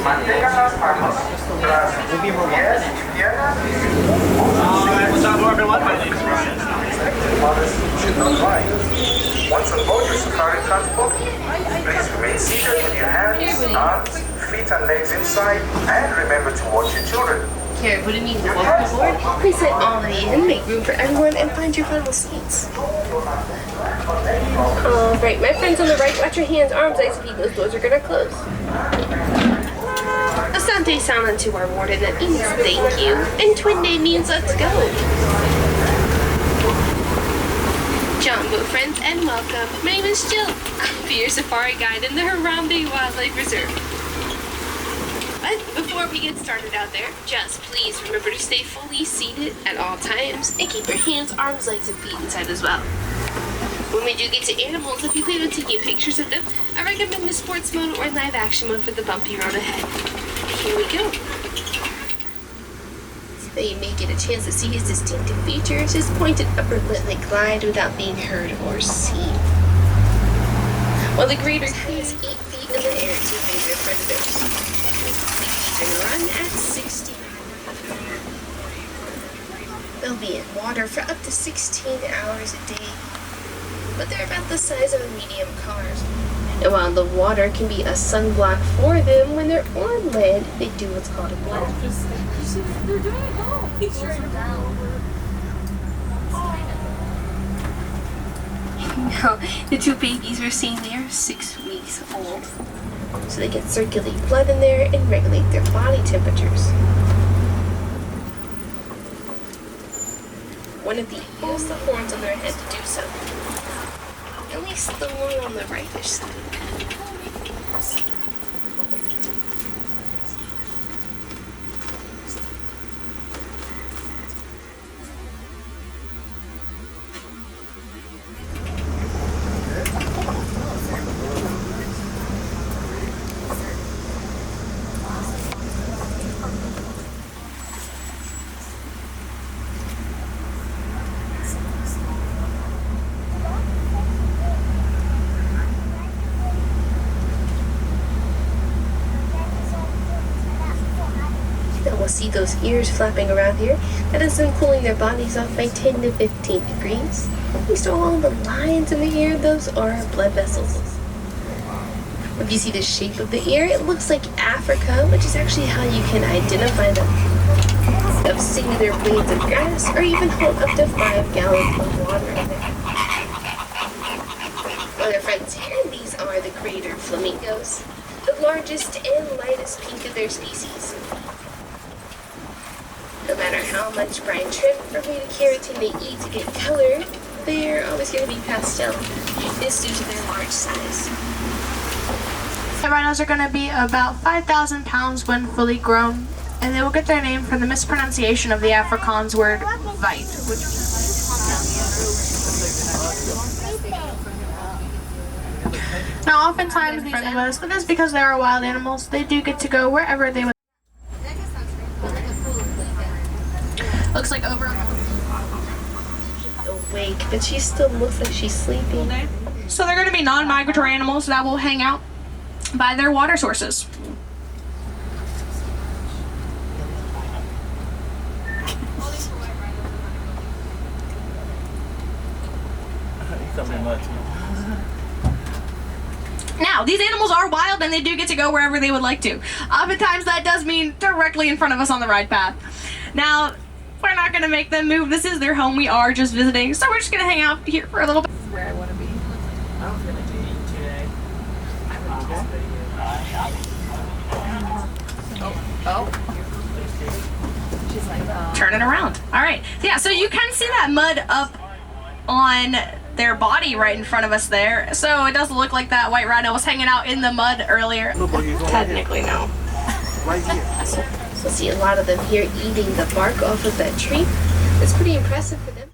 Mantengan las manos tras sus pies y piernas. What's up, everyone? My name is Ryan. Mothers should not ride. Once on board your safari transport, please remain seated with your hands, arms, feet and legs inside, and remember to watch your children. Here, what do you mean, the welcome board? Please sit all the way in, make room for everyone, and find your final seats. Alright, my friends on the right, watch your hands, arms, legs, and feet. Those doors are gonna close. Asante sound to our warden, that means thank you, and Twinde means let's go. Jumbo friends, and welcome. My name is Jill. I'll be your safari guide in the Harambe Wildlife Reserve. But before we get started out there, just please remember to stay fully seated at all times and keep your hands, arms, legs, and feet inside as well. When we do get to animals, if you plan on taking pictures of them, I recommend the sports mode or live action mode for the bumpy road ahead. Here we go. So that you may get a chance to see his distinctive features, his pointed upper lip may glide without being heard or seen. While the greater has 8 feet in the air to evade their predators. And run at 60. They'll be in water for up to 16 hours a day, but they're about the size of a medium car. And while the water can be a sunblock for them, when they're on land, they do what's called a blood. They're doing it well. He's trying to down. Now, the 2 babies we're seeing there are 6 weeks old. So they can circulate blood in there and regulate their body temperatures. One of the use the horns on their head to do so. At least the one on the rightish side. See those ears flapping around here. That is them cooling their bodies off by 10 to 15 degrees. Thanks to all the lines in the ear, those are blood vessels. If you see the shape of the ear, it looks like Africa, which is actually how you can identify them. Of singular blades of grass, or even hold up to 5 gallons of water in there. Other friends here, these are the greater flamingos, the largest and lightest pink of their species. No matter how much brine shrimp or beta carotene they eat to get color, they're always going to be pastel. This due to their large size. The rhinos are going to be about 5,000 pounds when fully grown, and they will get their name from the mispronunciation of the Afrikaans word "vite," which now oftentimes these animals, but that's because they are wild animals, they do get to go wherever they would. Looks like over. Awake, but she still looks like she's sleeping. So they're going to be non-migratory animals that will hang out by their water sources. Now, these animals are wild and they do get to go wherever they would like to. Oftentimes that does mean directly in front of us on the ride path. Now, we're not going to make them move. This is their home. We are just visiting. So we're just going to hang out here for a little bit. This is where I want to be. I don't feel like eating today. I would do this video. She's like, Turn it around. All right. Yeah, so you can see that mud up on their body right in front of us there. So it does look like that white rhino was hanging out in the mud earlier. Technically, no. Right here. So see a lot of them here eating the bark off of that tree. It's pretty impressive for them.